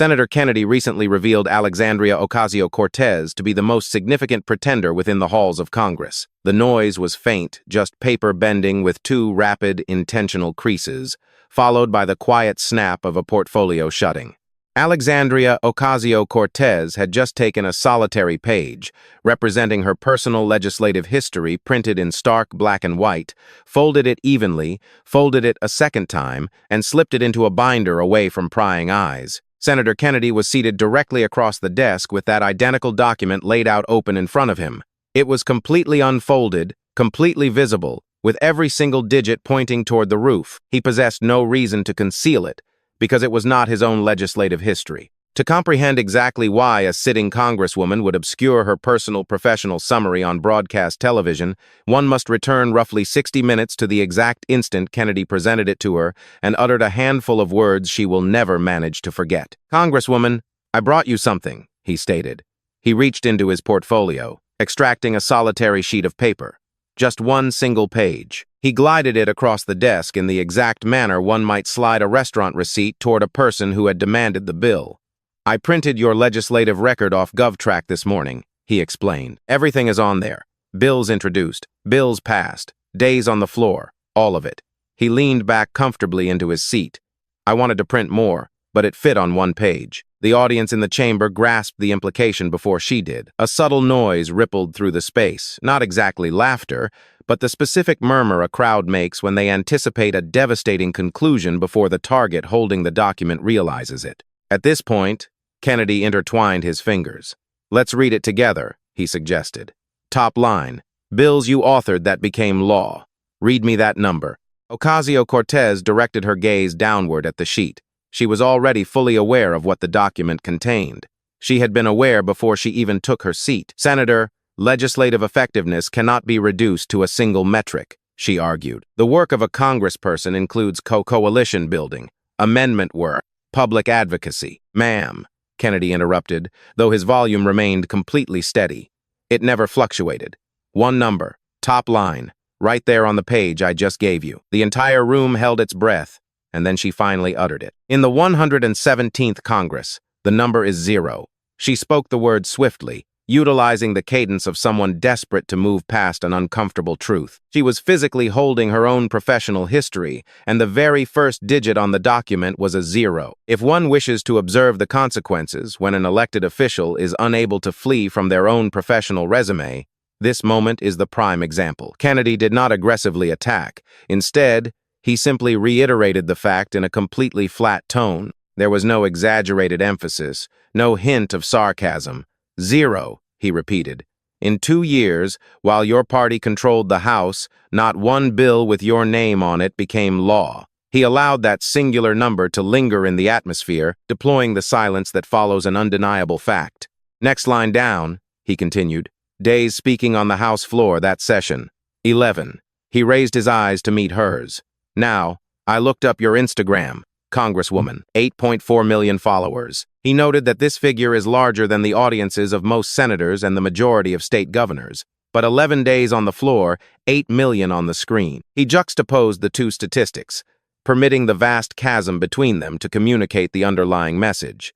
Senator Kennedy recently revealed Alexandria Ocasio-Cortez to be the most significant pretender within the halls of Congress. The noise was faint, just paper bending with two rapid, intentional creases, followed by the quiet snap of a portfolio shutting. Alexandria Ocasio-Cortez had just taken a solitary page, representing her personal legislative history printed in stark black and white, folded it evenly, folded it a second time, and slipped it into a binder away from prying eyes. Senator Kennedy was seated directly across the desk with that identical document laid out open in front of him. It was completely unfolded, completely visible, with every single digit pointing toward the roof. He possessed no reason to conceal it, because it was not his own legislative history. To comprehend exactly why a sitting congresswoman would obscure her personal professional summary on broadcast television, one must return roughly 60 minutes to the exact instant Kennedy presented it to her and uttered a handful of words she will never manage to forget. "Congresswoman, I brought you something," he stated. He reached into his portfolio, extracting a solitary sheet of paper. Just one single page. He glided it across the desk in the exact manner one might slide a restaurant receipt toward a person who had demanded the bill. "I printed your legislative record off GovTrack this morning," he explained. "Everything is on there. Bills introduced, bills passed, days on the floor, all of it." He leaned back comfortably into his seat. "I wanted to print more, but it fit on one page." The audience in the chamber grasped the implication before she did. A subtle noise rippled through the space, not exactly laughter, but the specific murmur a crowd makes when they anticipate a devastating conclusion before the target holding the document realizes it. At this point, Kennedy intertwined his fingers. "Let's read it together," he suggested. Top line, "Bills you authored that became law. Read me that number." Ocasio-Cortez directed her gaze downward at the sheet. She was already fully aware of what the document contained. She had been aware before she even took her seat. "Senator, legislative effectiveness cannot be reduced to a single metric," she argued. "The work of a congressperson includes coalition building, amendment work, public advocacy." "Ma'am," Kennedy interrupted, though his volume remained completely steady. It never fluctuated. "One number, top line, right there on the page I just gave you." The entire room held its breath, and then she finally uttered it. "In the 117th Congress, the number is 0. She spoke the word swiftly, utilizing the cadence of someone desperate to move past an uncomfortable truth. She was physically holding her own professional history, and the very first digit on the document was a 0. If one wishes to observe the consequences when an elected official is unable to flee from their own professional resume, this moment is the prime example. Kennedy did not aggressively attack. Instead, he simply reiterated the fact in a completely flat tone. There was no exaggerated emphasis, no hint of sarcasm. 0, he repeated. "In 2 years, while your party controlled the House, not one bill with your name on it became law." He allowed that singular number to linger in the atmosphere, deploying the silence that follows an undeniable fact. "Next line down," he continued. "Days speaking on the House floor that session. 11. He raised his eyes to meet hers. "Now, I looked up your Instagram, Congresswoman, 8.4 million followers." He noted that this figure is larger than the audiences of most senators and the majority of state governors, but 11 days on the floor, 8 million on the screen. He juxtaposed the two statistics, permitting the vast chasm between them to communicate the underlying message.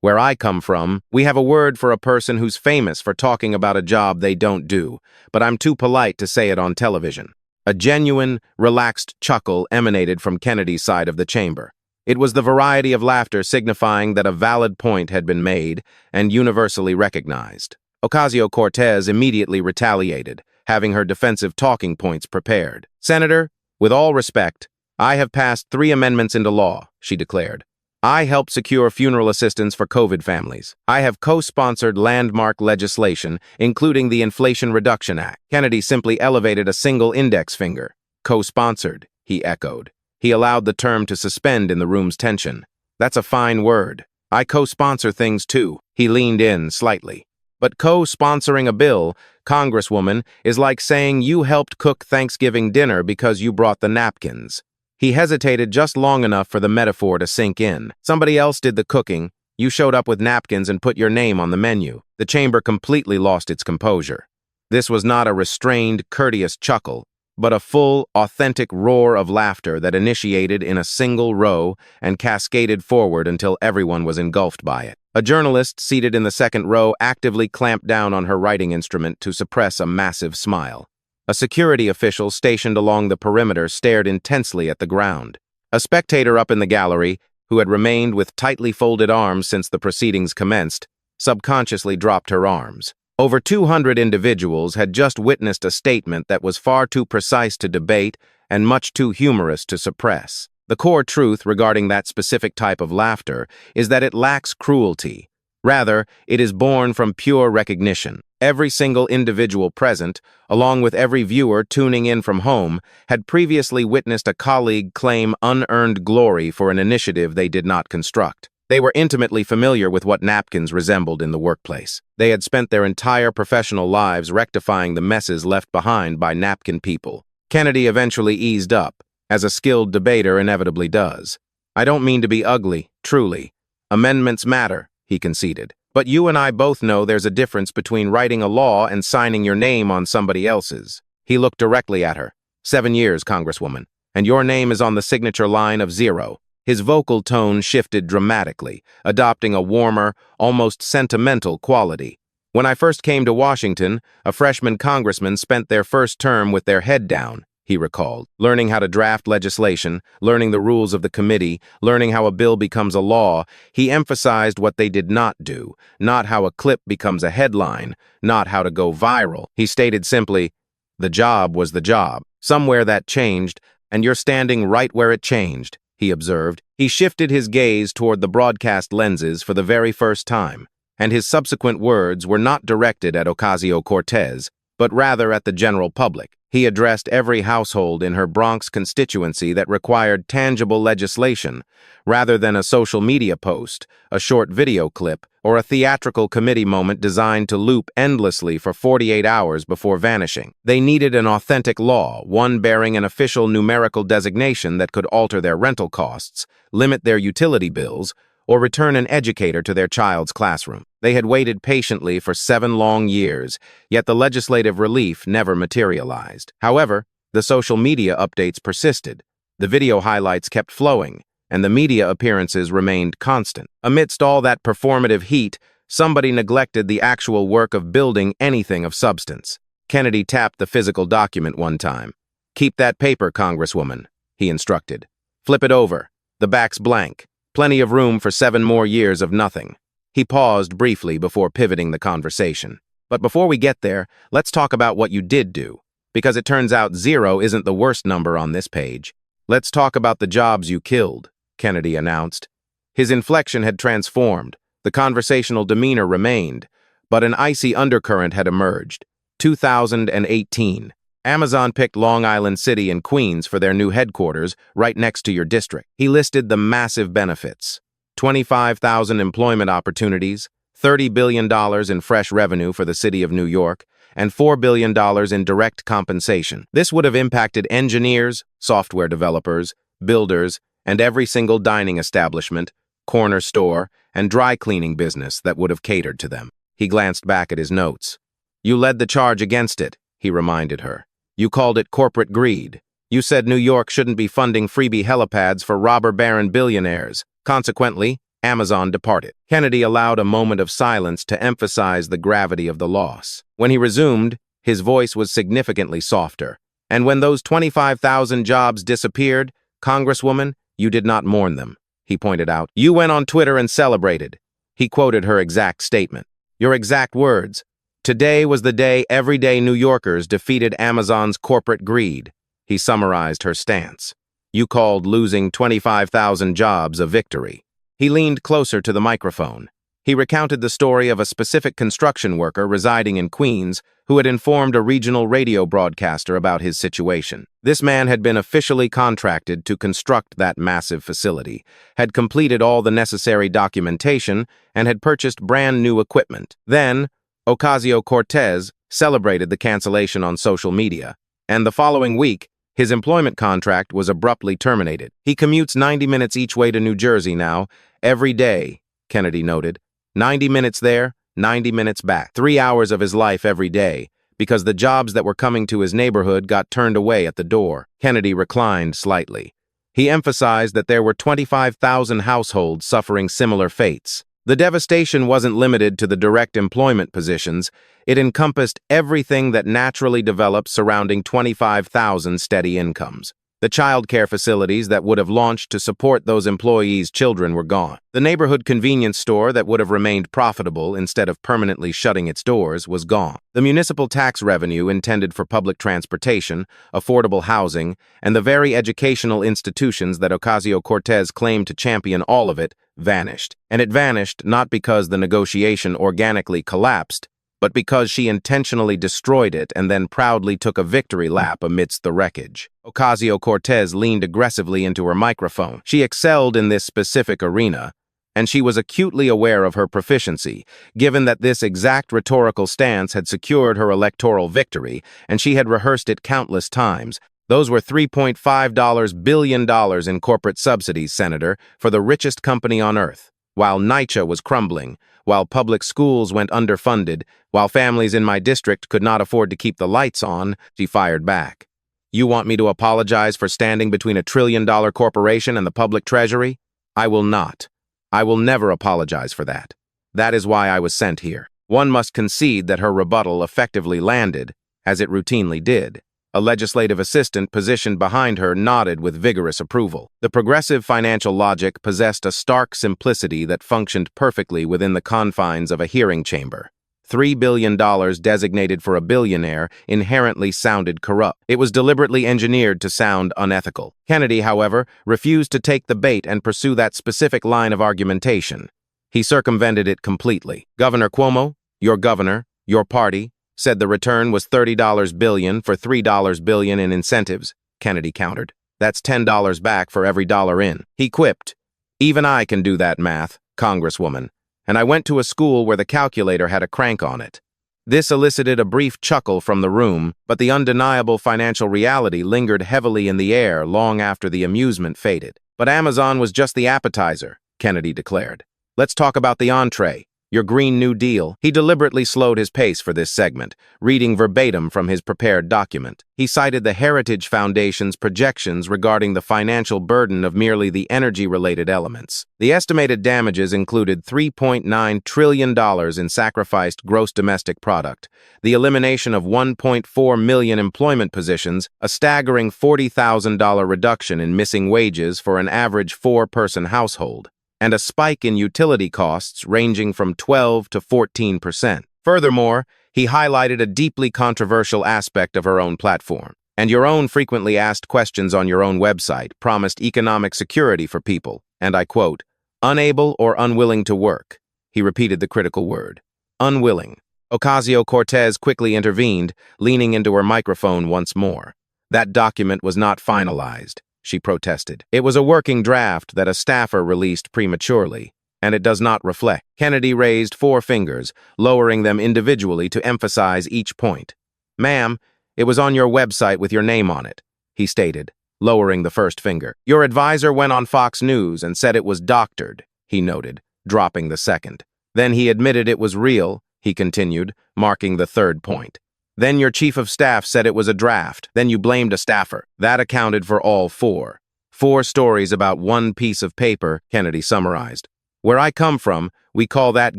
"Where I come from, we have a word for a person who's famous for talking about a job they don't do, but I'm too polite to say it on television." A genuine, relaxed chuckle emanated from Kennedy's side of the chamber. It was the variety of laughter signifying that a valid point had been made and universally recognized. Ocasio-Cortez immediately retaliated, having her defensive talking points prepared. "Senator, with all respect, I have passed 3 amendments into law," she declared. "I helped secure funeral assistance for COVID families. I have co-sponsored landmark legislation, including the Inflation Reduction Act." Kennedy simply elevated a single index finger. "Co-sponsored," he echoed. He allowed the term to suspend in the room's tension. "That's a fine word. I co-sponsor things too." He leaned in slightly. "But co-sponsoring a bill, Congresswoman, is like saying you helped cook Thanksgiving dinner because you brought the napkins." He hesitated just long enough for the metaphor to sink in. "Somebody else did the cooking. You showed up with napkins and put your name on the menu." The chamber completely lost its composure. This was not a restrained, courteous chuckle. but a full, authentic roar of laughter that initiated in a single row and cascaded forward until everyone was engulfed by it. A journalist seated in the second row actively clamped down on her writing instrument to suppress a massive smile. A security official stationed along the perimeter stared intensely at the ground. A spectator up in the gallery, who had remained with tightly folded arms since the proceedings commenced, subconsciously dropped her arms. Over 200 individuals had just witnessed a statement that was far too precise to debate and much too humorous to suppress. The core truth regarding that specific type of laughter is that it lacks cruelty. Rather, it is born from pure recognition. Every single individual present, along with every viewer tuning in from home, had previously witnessed a colleague claim unearned glory for an initiative they did not construct. They were intimately familiar with what napkins resembled in the workplace. They had spent their entire professional lives rectifying the messes left behind by napkin people. Kennedy eventually eased up, as a skilled debater inevitably does. "I don't mean to be ugly, truly. Amendments matter," he conceded. "But you and I both know there's a difference between writing a law and signing your name on somebody else's." He looked directly at her. 7 years, Congresswoman, and your name is on the signature line of 0. His vocal tone shifted dramatically, adopting a warmer, almost sentimental quality. "When I first came to Washington, a freshman congressman spent their first term with their head down," he recalled, learning how to draft legislation, learning the rules of the committee, learning how a bill becomes a law. He emphasized what they did not do, not how a clip becomes a headline, not how to go viral. He stated simply, "The job was the job. Somewhere that changed, and you're standing right where it changed," he observed. He shifted his gaze toward the broadcast lenses for the very first time, and his subsequent words were not directed at Ocasio-Cortez, but rather at the general public. He addressed every household in her Bronx constituency that required tangible legislation, rather than a social media post, a short video clip, or a theatrical committee moment designed to loop endlessly for 48 hours before vanishing. They needed an authentic law, one bearing an official numerical designation that could alter their rental costs, limit their utility bills, or return an educator to their child's classroom. They had waited patiently for 7 long years, yet the legislative relief never materialized. However, the social media updates persisted, the video highlights kept flowing, and the media appearances remained constant. Amidst all that performative heat, somebody neglected the actual work of building anything of substance. Kennedy tapped the physical document one time. "Keep that paper, Congresswoman," he instructed. "Flip it over. The back's blank. Plenty of room for 7 more years of nothing." He paused briefly before pivoting the conversation. "But before we get there, let's talk about what you did do, because it turns out 0 isn't the worst number on this page. Let's talk about the jobs you killed," Kennedy announced. His inflection had transformed, the conversational demeanor remained, but an icy undercurrent had emerged. 2018. Amazon picked Long Island City and Queens for their new headquarters, right next to your district. He listed the massive benefits: 25,000 employment opportunities, $30 billion in fresh revenue for the city of New York, and $4 billion in direct compensation. This would have impacted engineers, software developers, builders, and every single dining establishment, corner store, and dry cleaning business that would have catered to them. He glanced back at his notes. "You led the charge against it," he reminded her. "You called it corporate greed. You said New York shouldn't be funding freebie helipads for robber baron billionaires. Consequently, Amazon departed." Kennedy allowed a moment of silence to emphasize the gravity of the loss. When he resumed, his voice was significantly softer. "And when those 25,000 jobs disappeared, Congresswoman, you did not mourn them," he pointed out. "You went on Twitter and celebrated." He quoted her exact statement. "Your exact words. Today was the day everyday New Yorkers defeated Amazon's corporate greed." He summarized her stance. "You called losing 25,000 jobs a victory." He leaned closer to the microphone. He recounted the story of a specific construction worker residing in Queens who had informed a regional radio broadcaster about his situation. This man had been officially contracted to construct that massive facility, had completed all the necessary documentation, and had purchased brand new equipment. Then, Ocasio-Cortez celebrated the cancellation on social media, and the following week, his employment contract was abruptly terminated. "He commutes 90 minutes each way to New Jersey now, every day," Kennedy noted. 90 minutes there, 90 minutes back. 3 hours of his life every day, because the jobs that were coming to his neighborhood got turned away at the door. Kennedy reclined slightly. He emphasized that there were 25,000 households suffering similar fates. The devastation wasn't limited to the direct employment positions. It encompassed everything that naturally develops surrounding 25,000 steady incomes. The child care facilities that would have launched to support those employees' children were gone. The neighborhood convenience store that would have remained profitable instead of permanently shutting its doors was gone. The municipal tax revenue intended for public transportation, affordable housing, and the very educational institutions that Ocasio-Cortez claimed to champion, all of it vanished. And it vanished not because the negotiation organically collapsed, but because she intentionally destroyed it and then proudly took a victory lap amidst the wreckage. Ocasio-Cortez leaned aggressively into her microphone. She excelled in this specific arena, and she was acutely aware of her proficiency, given that this exact rhetorical stance had secured her electoral victory, and she had rehearsed it countless times. Those were $3.5 billion in corporate subsidies, Senator, for the richest company on earth. While NYCHA was crumbling, while public schools went underfunded, while families in my district could not afford to keep the lights on, she fired back. You want me to apologize for standing between a trillion-dollar corporation and the public treasury? I will not. I will never apologize for that. That is why I was sent here. One must concede that her rebuttal effectively landed, as it routinely did. A legislative assistant positioned behind her nodded with vigorous approval. The progressive financial logic possessed a stark simplicity that functioned perfectly within the confines of a hearing chamber. $3 billion designated for a billionaire inherently sounded corrupt. It was deliberately engineered to sound unethical. Kennedy, however, refused to take the bait and pursue that specific line of argumentation. He circumvented it completely. Governor Cuomo, your governor, your party, said the return was $30 billion for $3 billion in incentives, Kennedy countered. That's $10 back for every dollar in. He quipped, "Even I can do that math, Congresswoman, and I went to a school where the calculator had a crank on it." This elicited a brief chuckle from the room, but the undeniable financial reality lingered heavily in the air long after the amusement faded. But Amazon was just the appetizer, Kennedy declared. Let's talk about the entree. Your Green New Deal. He deliberately slowed his pace for this segment, reading verbatim from his prepared document. He cited the Heritage Foundation's projections regarding the financial burden of merely the energy-related elements. The estimated damages included $3.9 trillion in sacrificed gross domestic product, the elimination of 1.4 million employment positions, a staggering $40,000 reduction in missing wages for an average four-person household, and a spike in utility costs ranging from 12 to 14%. Furthermore, he highlighted a deeply controversial aspect of her own platform. And your own frequently asked questions on your own website promised economic security for people, and I quote, unable or unwilling to work. He repeated the critical word, unwilling. Ocasio-Cortez quickly intervened, leaning into her microphone once more. That document was not finalized, she protested. It was a working draft that a staffer released prematurely, and it does not reflect. Kennedy raised 4 fingers, lowering them individually to emphasize each point. Ma'am, it was on your website with your name on it, he stated, lowering the first finger. Your advisor went on Fox News and said it was doctored, he noted, dropping the second. Then he admitted it was real, he continued, marking the third point. Then your chief of staff said it was a draft. Then you blamed a staffer. That accounted for all 4. 4 stories about one piece of paper, Kennedy summarized. Where I come from, we call that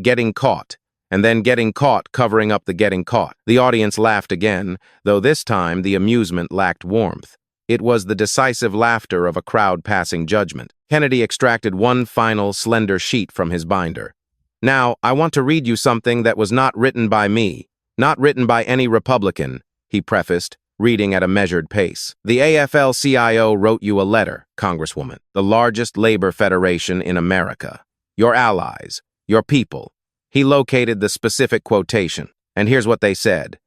getting caught, and then getting caught covering up the getting caught. The audience laughed again, though this time the amusement lacked warmth. It was the decisive laughter of a crowd passing judgment. Kennedy extracted one final, slender sheet from his binder. Now, I want to read you something that was not written by me. Not written by any Republican, he prefaced, reading at a measured pace. The AFL-CIO wrote you a letter, Congresswoman, the largest labor federation in America. Your allies, your people. He located the specific quotation, and here's what they said.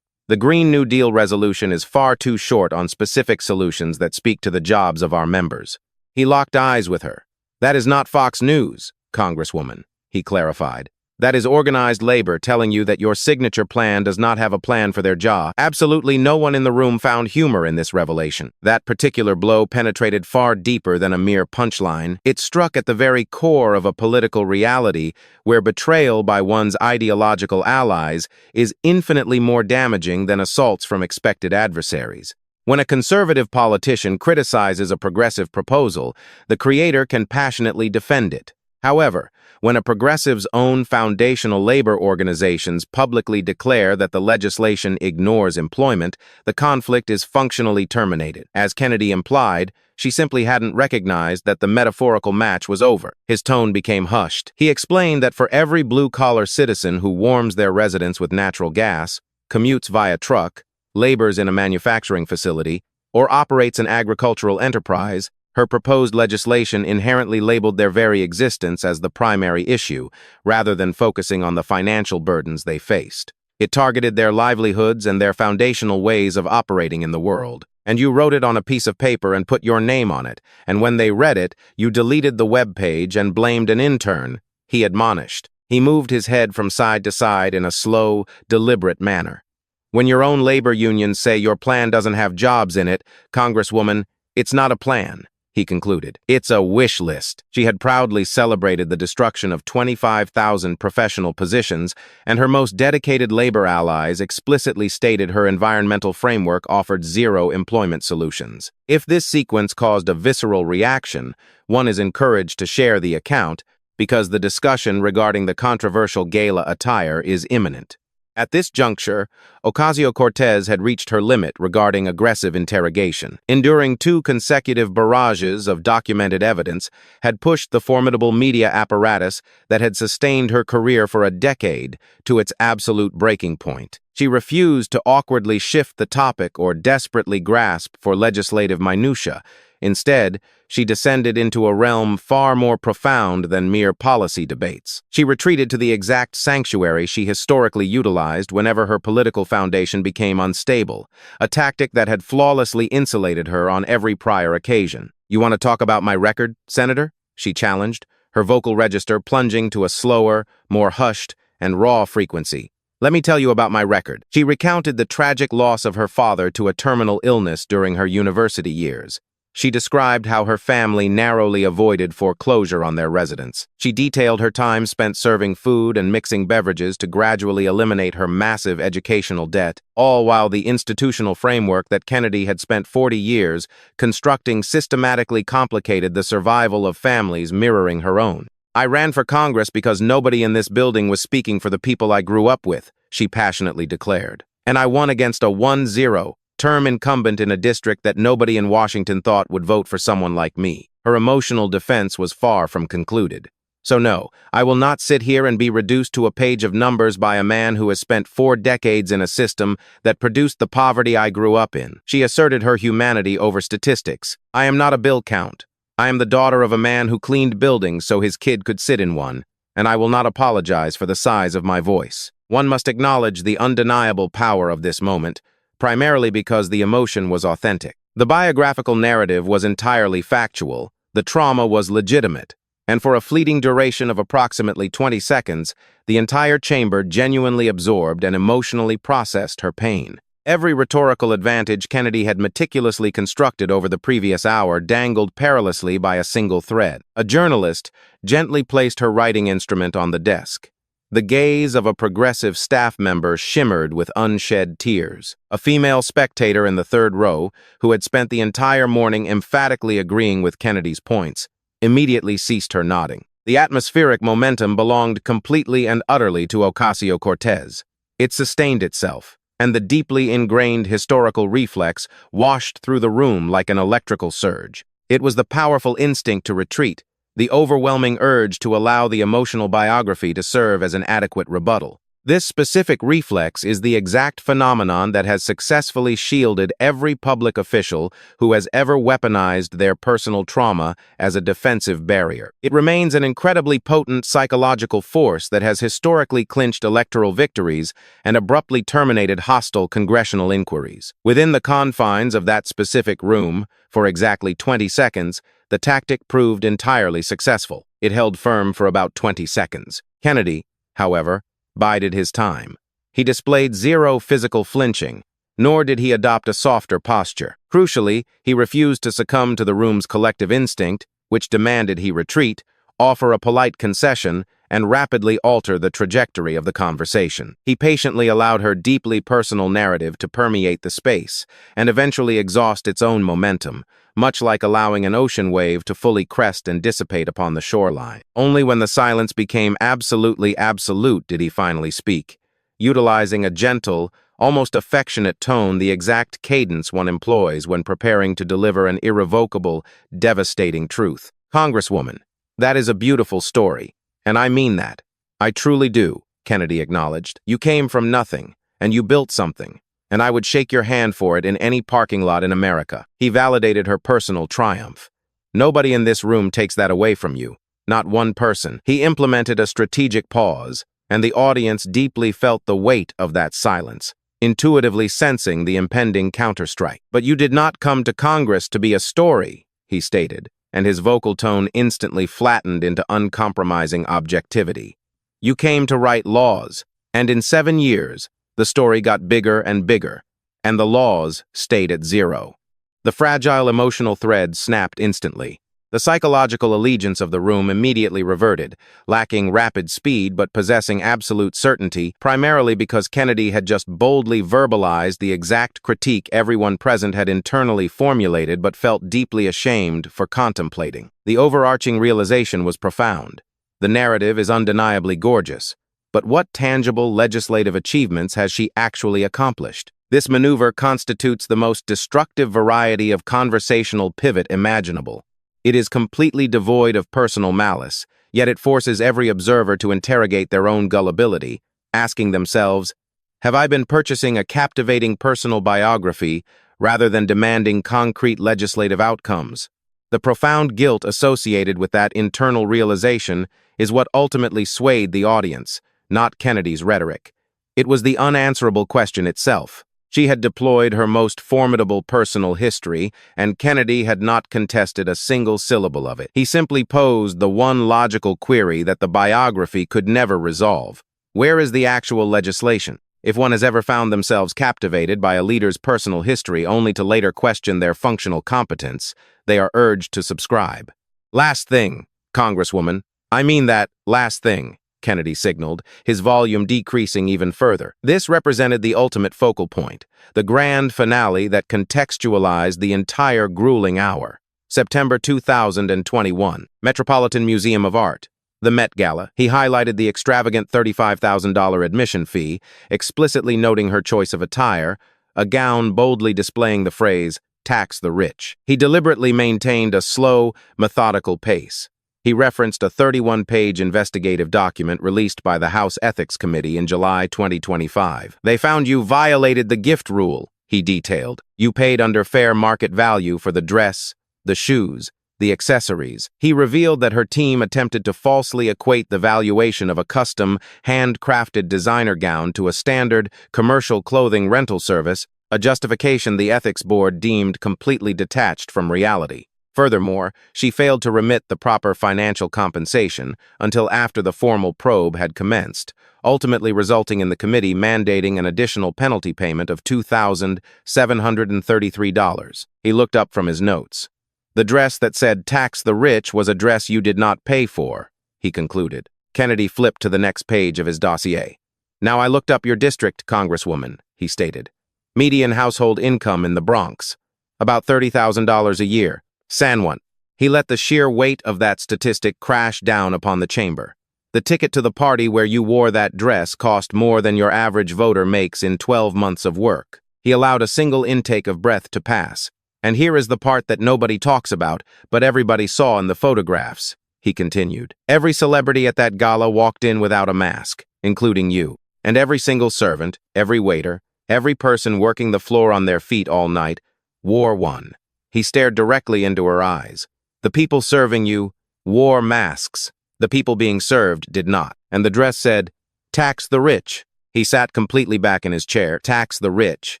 The Green New Deal resolution is far too short on specific solutions that speak to the jobs of our members. He locked eyes with her. That is not Fox News, Congresswoman, he clarified. That is organized labor telling you that your signature plan does not have a plan for their job. Absolutely no one in the room found humor in this revelation. That particular blow penetrated far deeper than a mere punchline. It struck at the very core of a political reality where betrayal by one's ideological allies is infinitely more damaging than assaults from expected adversaries. When a conservative politician criticizes a progressive proposal, the creator can passionately defend it. However, when a progressive's own foundational labor organizations publicly declare that the legislation ignores employment, the conflict is functionally terminated. As Kennedy implied, she simply hadn't recognized that the metaphorical match was over. His tone became hushed. He explained that for every blue-collar citizen who warms their residence with natural gas, commutes via truck, labors in a manufacturing facility, or operates an agricultural enterprise, her proposed legislation inherently labeled their very existence as the primary issue, rather than focusing on the financial burdens they faced. It targeted their livelihoods and their foundational ways of operating in the world. And you wrote it on a piece of paper and put your name on it, and when they read it, you deleted the web page and blamed an intern, he admonished. He moved his head from side to side in a slow, deliberate manner. When your own labor unions say your plan doesn't have jobs in it, Congresswoman, it's not a plan, he concluded. It's a wish list. She had proudly celebrated the destruction of 25,000 professional positions, and her most dedicated labor allies explicitly stated her environmental framework offered zero employment solutions. If this sequence caused a visceral reaction, one is encouraged to share the account, because the discussion regarding the controversial gala attire is imminent. At this juncture, Ocasio-Cortez had reached her limit regarding aggressive interrogation. Enduring 2 consecutive barrages of documented evidence had pushed the formidable media apparatus that had sustained her career for a decade to its absolute breaking point. She refused to awkwardly shift the topic or desperately grasp for legislative minutiae. Instead, she descended into a realm far more profound than mere policy debates. She retreated to the exact sanctuary she historically utilized whenever her political foundation became unstable, a tactic that had flawlessly insulated her on every prior occasion. "You want to talk about my record, Senator?" she challenged, her vocal register plunging to a slower, more hushed, and raw frequency. "Let me tell you about my record." She recounted the tragic loss of her father to a terminal illness during her university years. She described how her family narrowly avoided foreclosure on their residence. She detailed her time spent serving food and mixing beverages to gradually eliminate her massive educational debt, all while the institutional framework that Kennedy had spent 40 years constructing systematically complicated the survival of families mirroring her own. "I ran for Congress because nobody in this building was speaking for the people I grew up with," she passionately declared. "And I won against a 1-0 term incumbent in a district that nobody in Washington thought would vote for someone like me." Her emotional defense was far from concluded. "So no, I will not sit here and be reduced to a page of numbers by a man who has spent 4 decades in a system that produced the poverty I grew up in." She asserted her humanity over statistics. "I am not a bill count. I am the daughter of a man who cleaned buildings so his kid could sit in one, and I will not apologize for the size of my voice." One must acknowledge the undeniable power of this moment, primarily because the emotion was authentic. The biographical narrative was entirely factual, the trauma was legitimate, and for a fleeting duration of approximately 20 seconds, the entire chamber genuinely absorbed and emotionally processed her pain. Every rhetorical advantage Kennedy had meticulously constructed over the previous hour dangled perilously by a single thread. A journalist gently placed her writing instrument on the desk. The gaze of a progressive staff member shimmered with unshed tears. A female spectator in the 3rd row, who had spent the entire morning emphatically agreeing with Kennedy's points, immediately ceased her nodding. The atmospheric momentum belonged completely and utterly to Ocasio-Cortez. It sustained itself, and the deeply ingrained historical reflex washed through the room like an electrical surge. It was the powerful instinct to retreat, the overwhelming urge to allow the emotional biography to serve as an adequate rebuttal. This specific reflex is the exact phenomenon that has successfully shielded every public official who has ever weaponized their personal trauma as a defensive barrier. It remains an incredibly potent psychological force that has historically clinched electoral victories and abruptly terminated hostile congressional inquiries. Within the confines of that specific room, for exactly 20 seconds, the tactic proved entirely successful. It held firm for about 20 seconds. Kennedy, however, bided his time. He displayed zero physical flinching, nor did he adopt a softer posture. Crucially, he refused to succumb to the room's collective instinct, which demanded he retreat, offer a polite concession, and rapidly alter the trajectory of the conversation. He patiently allowed her deeply personal narrative to permeate the space, and eventually exhaust its own momentum, much like allowing an ocean wave to fully crest and dissipate upon the shoreline. Only when the silence became absolutely absolute did he finally speak, utilizing a gentle, almost affectionate tone, the exact cadence one employs when preparing to deliver an irrevocable, devastating truth. "Congresswoman, that is a beautiful story, and I mean that. I truly do," Kennedy acknowledged. "You came from nothing, and you built something, and I would shake your hand for it in any parking lot in America." He validated her personal triumph. "Nobody in this room takes that away from you. Not one person." He implemented a strategic pause, and the audience deeply felt the weight of that silence, intuitively sensing the impending counterstrike. "But you did not come to Congress to be a story," he stated, and his vocal tone instantly flattened into uncompromising objectivity. "You came to write laws, and in 7 years, the story got bigger and bigger, and the laws stayed at zero." The fragile emotional thread snapped instantly. The psychological allegiance of the room immediately reverted, lacking rapid speed but possessing absolute certainty, primarily because Kennedy had just boldly verbalized the exact critique everyone present had internally formulated but felt deeply ashamed for contemplating. The overarching realization was profound. The narrative is undeniably gorgeous, but what tangible legislative achievements has she actually accomplished? This maneuver constitutes the most destructive variety of conversational pivot imaginable. It is completely devoid of personal malice, yet it forces every observer to interrogate their own gullibility, asking themselves, have I been purchasing a captivating personal biography rather than demanding concrete legislative outcomes? The profound guilt associated with that internal realization is what ultimately swayed the audience, not Kennedy's rhetoric. It was the unanswerable question itself. She had deployed her most formidable personal history, and Kennedy had not contested a single syllable of it. He simply posed the one logical query that the biography could never resolve. Where is the actual legislation? If one has ever found themselves captivated by a leader's personal history only to later question their functional competence, they are urged to subscribe. "Last thing, Congresswoman. I mean that last thing," Kennedy signaled, his volume decreasing even further. This represented the ultimate focal point, the grand finale that contextualized the entire grueling hour. September 2021, Metropolitan Museum of Art. The Met Gala. He highlighted the extravagant $35,000 admission fee, explicitly noting her choice of attire, a gown boldly displaying the phrase, "tax the rich." He deliberately maintained a slow, methodical pace. He referenced a 31-page investigative document released by the House Ethics Committee in July 2025. "They found you violated the gift rule," he detailed. "You paid under fair market value for the dress, the shoes, the accessories." He revealed that her team attempted to falsely equate the valuation of a custom, handcrafted designer gown to a standard, commercial clothing rental service, a justification the Ethics Board deemed completely detached from reality. Furthermore, she failed to remit the proper financial compensation until after the formal probe had commenced, ultimately resulting in the committee mandating an additional penalty payment of $2,733. He looked up from his notes. "The dress that said 'tax the rich' was a dress you did not pay for," he concluded. Kennedy flipped to the next page of his dossier. "Now I looked up your district, Congresswoman," he stated. "Median household income in the Bronx, about $30,000 a year. San Juan." He let the sheer weight of that statistic crash down upon the chamber. "The ticket to the party where you wore that dress cost more than your average voter makes in 12 months of work." He allowed a single intake of breath to pass. "And here is the part that nobody talks about, but everybody saw in the photographs," he continued. "Every celebrity at that gala walked in without a mask, including you. And every single servant, every waiter, every person working the floor on their feet all night, wore one." He stared directly into her eyes. "The people serving you wore masks. The people being served did not. And the dress said, 'Tax the rich.'" He sat completely back in his chair. "Tax the rich.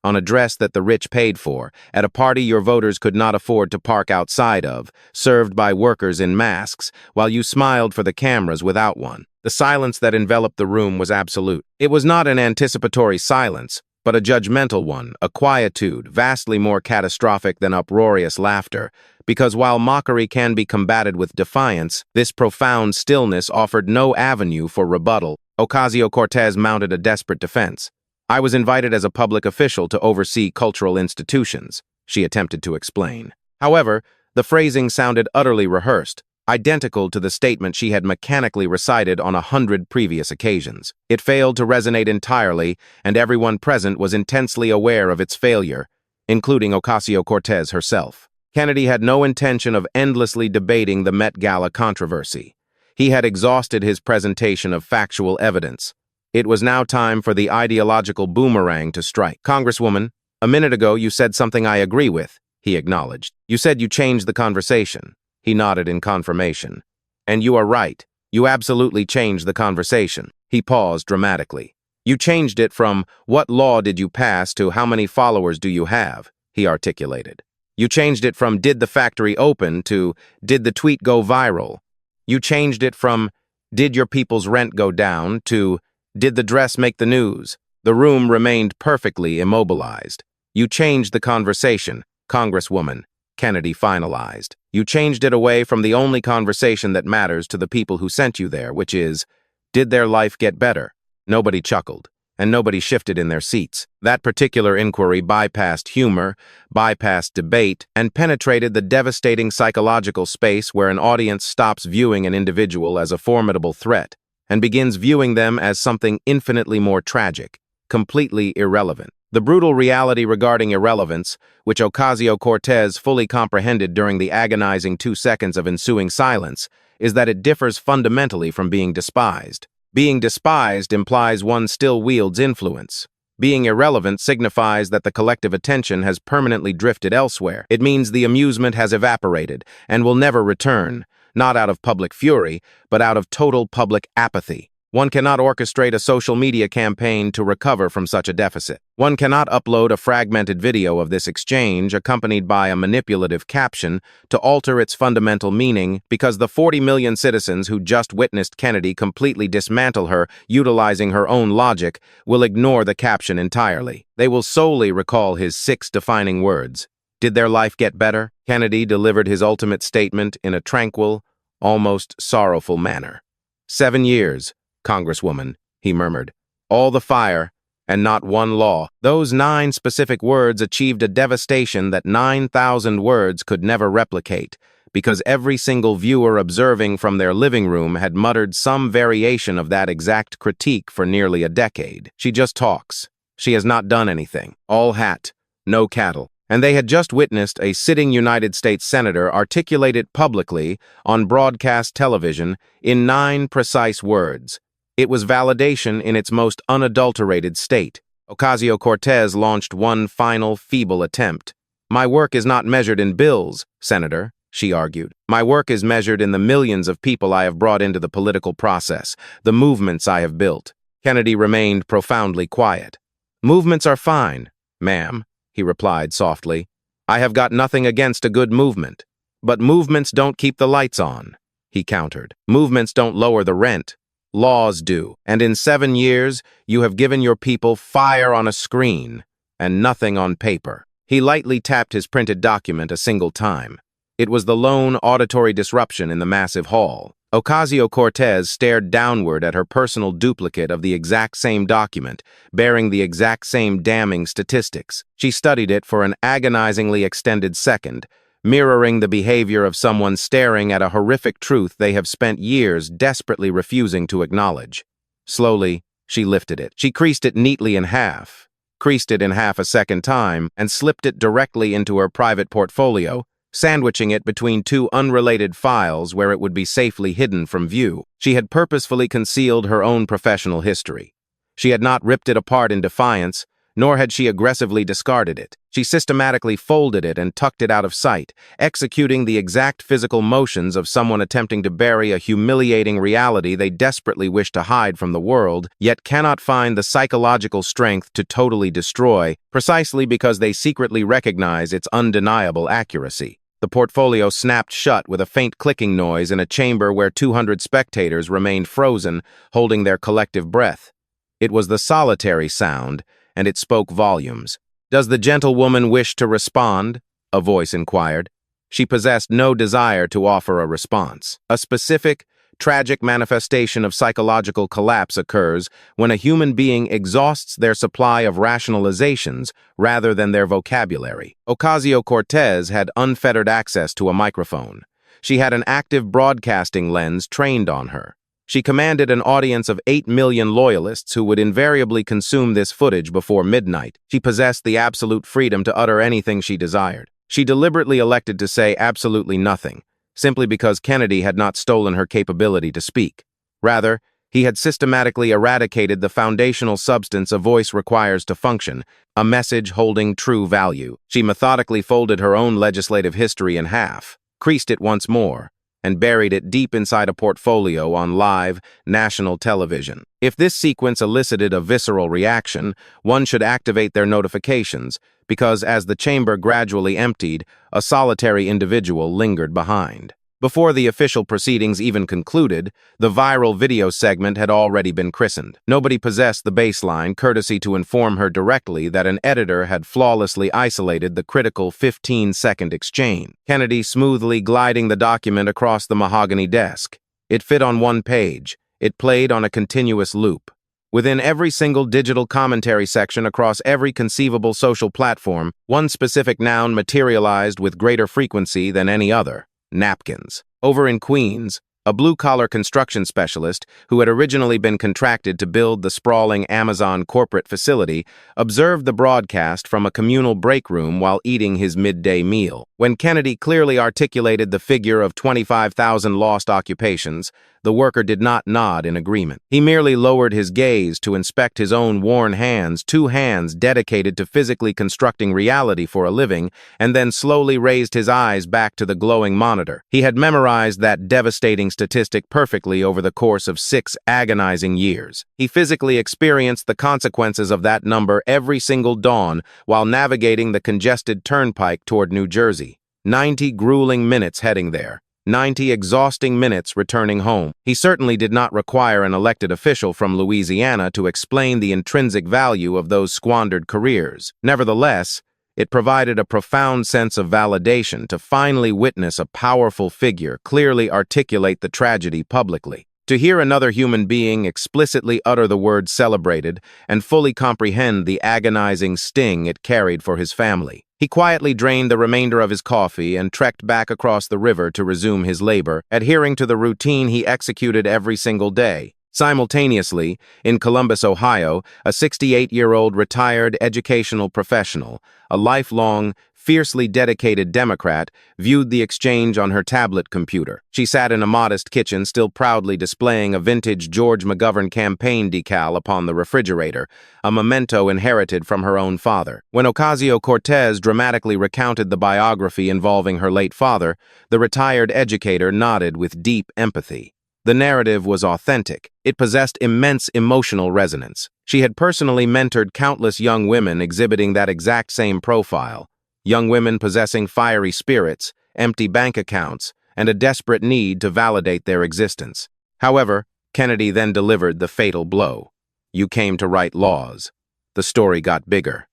On a dress that the rich paid for, at a party your voters could not afford to park outside of, served by workers in masks, while you smiled for the cameras without one." The silence that enveloped the room was absolute. It was not an anticipatory silence, but a judgmental one, a quietude, vastly more catastrophic than uproarious laughter, because while mockery can be combated with defiance, this profound stillness offered no avenue for rebuttal. Ocasio-Cortez mounted a desperate defense. "I was invited as a public official to oversee cultural institutions," she attempted to explain. However, the phrasing sounded utterly rehearsed, identical to the statement she had mechanically recited on 100 previous occasions. It failed to resonate entirely, and everyone present was intensely aware of its failure, including Ocasio-Cortez herself. Kennedy had no intention of endlessly debating the Met Gala controversy. He had exhausted his presentation of factual evidence. It was now time for the ideological boomerang to strike. "Congresswoman, a minute ago you said something I agree with," he acknowledged. "You said you changed the conversation." He nodded in confirmation. "And you are right. You absolutely changed the conversation." He paused dramatically. "You changed it from 'what law did you pass' to 'how many followers do you have'," he articulated. You changed it from 'did the factory open' to 'did the tweet go viral'. You changed it from 'did your people's rent go down' to 'did the dress make the news'." The room remained perfectly immobilized. "You changed the conversation, Congresswoman," Kennedy finalized. "You changed it away from the only conversation that matters to the people who sent you there, which is, did their life get better?" Nobody chuckled, and nobody shifted in their seats. That particular inquiry bypassed humor, bypassed debate, and penetrated the devastating psychological space where an audience stops viewing an individual as a formidable threat and begins viewing them as something infinitely more tragic, completely irrelevant. The brutal reality regarding irrelevance, which Ocasio-Cortez fully comprehended during the agonizing 2 seconds of ensuing silence, is that it differs fundamentally from being despised. Being despised implies one still wields influence. Being irrelevant signifies that the collective attention has permanently drifted elsewhere. It means the amusement has evaporated and will never return, not out of public fury, but out of total public apathy. One cannot orchestrate a social media campaign to recover from such a deficit. One cannot upload a fragmented video of this exchange accompanied by a manipulative caption to alter its fundamental meaning because the 40 million citizens who just witnessed Kennedy completely dismantle her utilizing her own logic will ignore the caption entirely. They will solely recall his 6 defining words. Did their life get better? Kennedy delivered his ultimate statement in a tranquil, almost sorrowful manner. 7 years. Congresswoman, he murmured. All the fire, and not one law. Those 9 specific words achieved a devastation that 9,000 words could never replicate, because every single viewer observing from their living room had muttered some variation of that exact critique for nearly a decade. She just talks. She has not done anything. All hat, no cattle. And they had just witnessed a sitting United States senator articulate it publicly on broadcast television in 9 precise words. It was validation in its most unadulterated state. Ocasio-Cortez launched one final, feeble attempt. "My work is not measured in bills, Senator," she argued. "My work is measured in the millions of people I have brought into the political process, the movements I have built." Kennedy remained profoundly quiet. "Movements are fine, ma'am," he replied softly. "I have got nothing against a good movement. But movements don't keep the lights on," he countered. "Movements don't lower the rent. Laws do. And in 7 years, you have given your people fire on a screen and nothing on paper." He lightly tapped his printed document a single time. It was the lone auditory disruption in the massive hall. Ocasio-Cortez stared downward at her personal duplicate of the exact same document, bearing the exact same damning statistics. She studied it for an agonizingly extended second, mirroring the behavior of someone staring at a horrific truth they have spent years desperately refusing to acknowledge. Slowly, she lifted it. She creased it neatly in half, creased it in half a second time, and slipped it directly into her private portfolio, sandwiching it between 2 unrelated files where it would be safely hidden from view. She had purposefully concealed her own professional history. She had not ripped it apart in defiance, nor had she aggressively discarded it. She systematically folded it and tucked it out of sight, executing the exact physical motions of someone attempting to bury a humiliating reality they desperately wish to hide from the world, yet cannot find the psychological strength to totally destroy, precisely because they secretly recognize its undeniable accuracy. The portfolio snapped shut with a faint clicking noise in a chamber where 200 spectators remained frozen, holding their collective breath. It was the solitary sound, and it spoke volumes. "Does the gentlewoman wish to respond?" a voice inquired. She possessed no desire to offer a response. A specific, tragic manifestation of psychological collapse occurs when a human being exhausts their supply of rationalizations rather than their vocabulary. Ocasio-Cortez had unfettered access to a microphone. She had an active broadcasting lens trained on her. She commanded an audience of 8 million loyalists who would invariably consume this footage before midnight. She possessed the absolute freedom to utter anything she desired. She deliberately elected to say absolutely nothing, simply because Kennedy had not stolen her capability to speak. Rather, he had systematically eradicated the foundational substance a voice requires to function, a message holding true value. She methodically folded her own legislative history in half, creased it once more, and buried it deep inside a portfolio on live, national television. If this sequence elicited a visceral reaction, one should activate their notifications, because as the chamber gradually emptied, a solitary individual lingered behind. Before the official proceedings even concluded, the viral video segment had already been christened. Nobody possessed the baseline courtesy to inform her directly that an editor had flawlessly isolated the critical 15-second exchange. Kennedy smoothly gliding the document across the mahogany desk. It fit on one page. It played on a continuous loop. Within every single digital commentary section across every conceivable social platform, one specific noun materialized with greater frequency than any other: napkins. Over in Queens, a blue-collar construction specialist who had originally been contracted to build the sprawling Amazon corporate facility observed the broadcast from a communal break room while eating his midday meal. When Kennedy clearly articulated the figure of 25,000 lost occupations, the worker did not nod in agreement. He merely lowered his gaze to inspect his own worn hands, 2 hands dedicated to physically constructing reality for a living, and then slowly raised his eyes back to the glowing monitor. He had memorized that devastating statistic perfectly over the course of 6 agonizing years. He physically experienced the consequences of that number every single dawn while navigating the congested turnpike toward New Jersey. 90 grueling minutes heading there. 90 exhausting minutes returning home. He certainly did not require an elected official from Louisiana to explain the intrinsic value of those squandered careers. Nevertheless, it provided a profound sense of validation to finally witness a powerful figure clearly articulate the tragedy publicly. To hear another human being explicitly utter the word celebrated and fully comprehend the agonizing sting it carried for his family. He quietly drained the remainder of his coffee and trekked back across the river to resume his labor, adhering to the routine he executed every single day. Simultaneously, in Columbus, Ohio, a 68-year-old retired educational professional, a lifelong, fiercely dedicated Democrat, viewed the exchange on her tablet computer. She sat in a modest kitchen, still proudly displaying a vintage George McGovern campaign decal upon the refrigerator, a memento inherited from her own father. When Ocasio-Cortez dramatically recounted the biography involving her late father, the retired educator nodded with deep empathy. The narrative was authentic. It possessed immense emotional resonance. She had personally mentored countless young women exhibiting that exact same profile. Young women possessing fiery spirits, empty bank accounts, and a desperate need to validate their existence. However, Kennedy then delivered the fatal blow. You came to write laws. The story got bigger.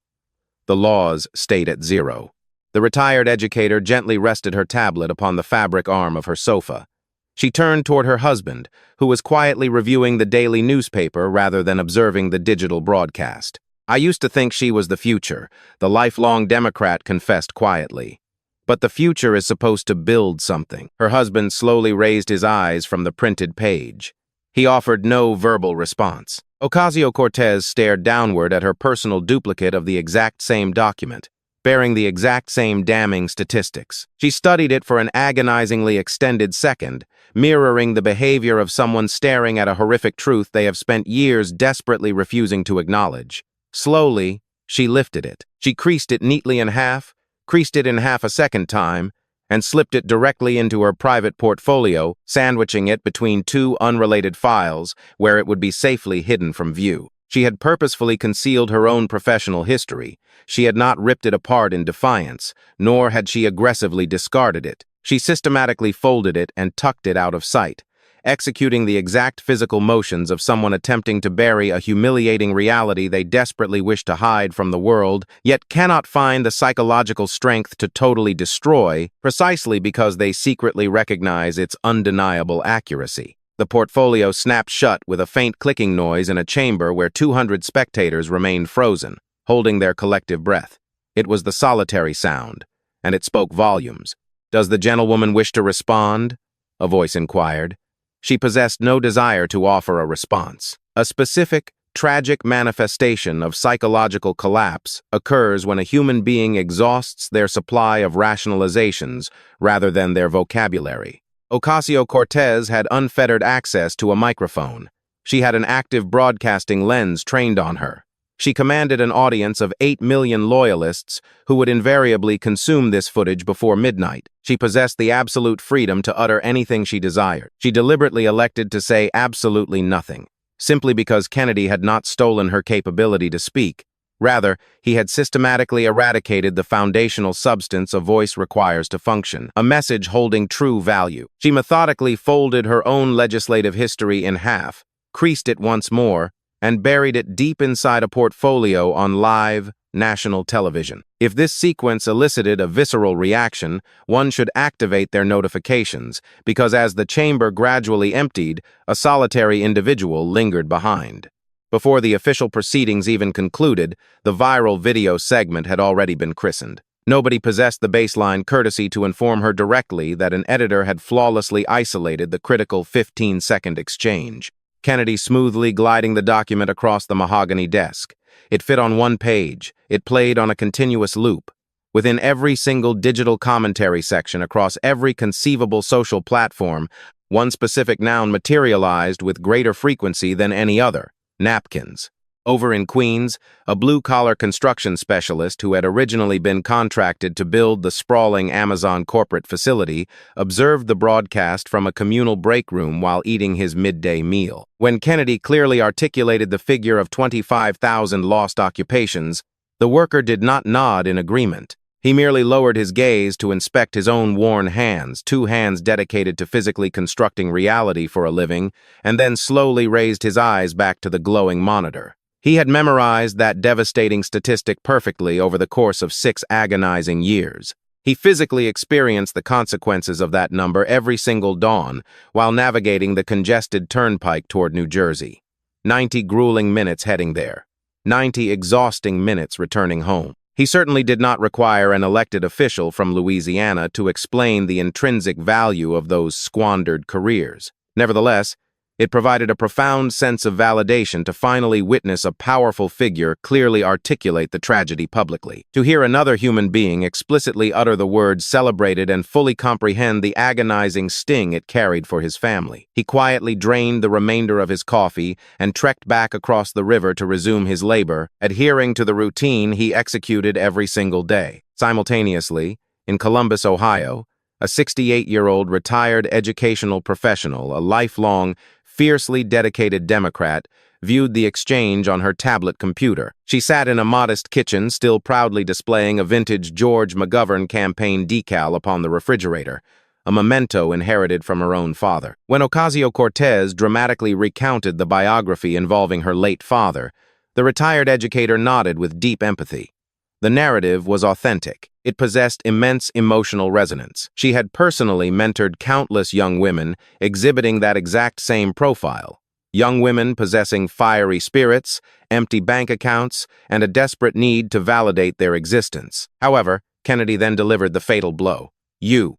The laws stayed at 0. The retired educator gently rested her tablet upon the fabric arm of her sofa. She turned toward her husband, who was quietly reviewing the daily newspaper rather than observing the digital broadcast. I used to think she was the future, the lifelong Democrat confessed quietly. But the future is supposed to build something. Her husband slowly raised his eyes from the printed page. He offered no verbal response. Ocasio-Cortez stared downward at her personal duplicate of the exact same document, bearing the exact same damning statistics. She studied it for an agonizingly extended second, mirroring the behavior of someone staring at a horrific truth they have spent years desperately refusing to acknowledge. Slowly, she lifted it. She creased it neatly in half, creased it in half a second time, and slipped it directly into her private portfolio, sandwiching it between 2 unrelated files where it would be safely hidden from view. She had purposefully concealed her own professional history. She had not ripped it apart in defiance, nor had she aggressively discarded it. She systematically folded it and tucked it out of sight, executing the exact physical motions of someone attempting to bury a humiliating reality they desperately wish to hide from the world, yet cannot find the psychological strength to totally destroy, precisely because they secretly recognize its undeniable accuracy. The portfolio snapped shut with a faint clicking noise in a chamber where 200 spectators remained frozen, holding their collective breath. It was the solitary sound, and it spoke volumes. "Does the gentlewoman wish to respond?" a voice inquired. She possessed no desire to offer a response. A specific, tragic manifestation of psychological collapse occurs when a human being exhausts their supply of rationalizations rather than their vocabulary. Ocasio-Cortez had unfettered access to a microphone. She had an active broadcasting lens trained on her. She commanded an audience of 8 million loyalists who would invariably consume this footage before midnight. She possessed the absolute freedom to utter anything she desired. She deliberately elected to say absolutely nothing, simply because Kennedy had not stolen her capability to speak. Rather, he had systematically eradicated the foundational substance a voice requires to function, a message holding true value. She methodically folded her own legislative history in half, creased it once more, and buried it deep inside a portfolio on live, national television. If this sequence elicited a visceral reaction, one should activate their notifications, because as the chamber gradually emptied, a solitary individual lingered behind. Before the official proceedings even concluded, the viral video segment had already been christened. Nobody possessed the baseline courtesy to inform her directly that an editor had flawlessly isolated the critical 15-second exchange. Kennedy smoothly gliding the document across the mahogany desk. It fit on one page. It played on a continuous loop. Within every single digital commentary section across every conceivable social platform, one specific noun materialized with greater frequency than any other: napkins. Over in Queens, a blue-collar construction specialist who had originally been contracted to build the sprawling Amazon corporate facility observed the broadcast from a communal break room while eating his midday meal. When Kennedy clearly articulated the figure of 25,000 lost occupations, the worker did not nod in agreement. He merely lowered his gaze to inspect his own worn hands, 2 hands dedicated to physically constructing reality for a living, and then slowly raised his eyes back to the glowing monitor. He had memorized that devastating statistic perfectly over the course of 6 agonizing years. He physically experienced the consequences of that number every single dawn while navigating the congested turnpike toward New Jersey. 90 grueling minutes heading there. 90 exhausting minutes returning home. He certainly did not require an elected official from Louisiana to explain the intrinsic value of those squandered careers. Nevertheless, it provided a profound sense of validation to finally witness a powerful figure clearly articulate the tragedy publicly. To hear another human being explicitly utter the words celebrated and fully comprehend the agonizing sting it carried for his family. He quietly drained the remainder of his coffee and trekked back across the river to resume his labor, adhering to the routine he executed every single day. Simultaneously, in Columbus, Ohio, a 68-year-old retired educational professional, a lifelong, fiercely dedicated Democrat, viewed the exchange on her tablet computer. She sat in a modest kitchen, still proudly displaying a vintage George McGovern campaign decal upon the refrigerator, a memento inherited from her own father. When Ocasio-Cortez dramatically recounted the biography involving her late father, the retired educator nodded with deep empathy. The narrative was authentic. It possessed immense emotional resonance. She had personally mentored countless young women exhibiting that exact same profile. Young women possessing fiery spirits, empty bank accounts, and a desperate need to validate their existence. However, Kennedy then delivered the fatal blow. "You,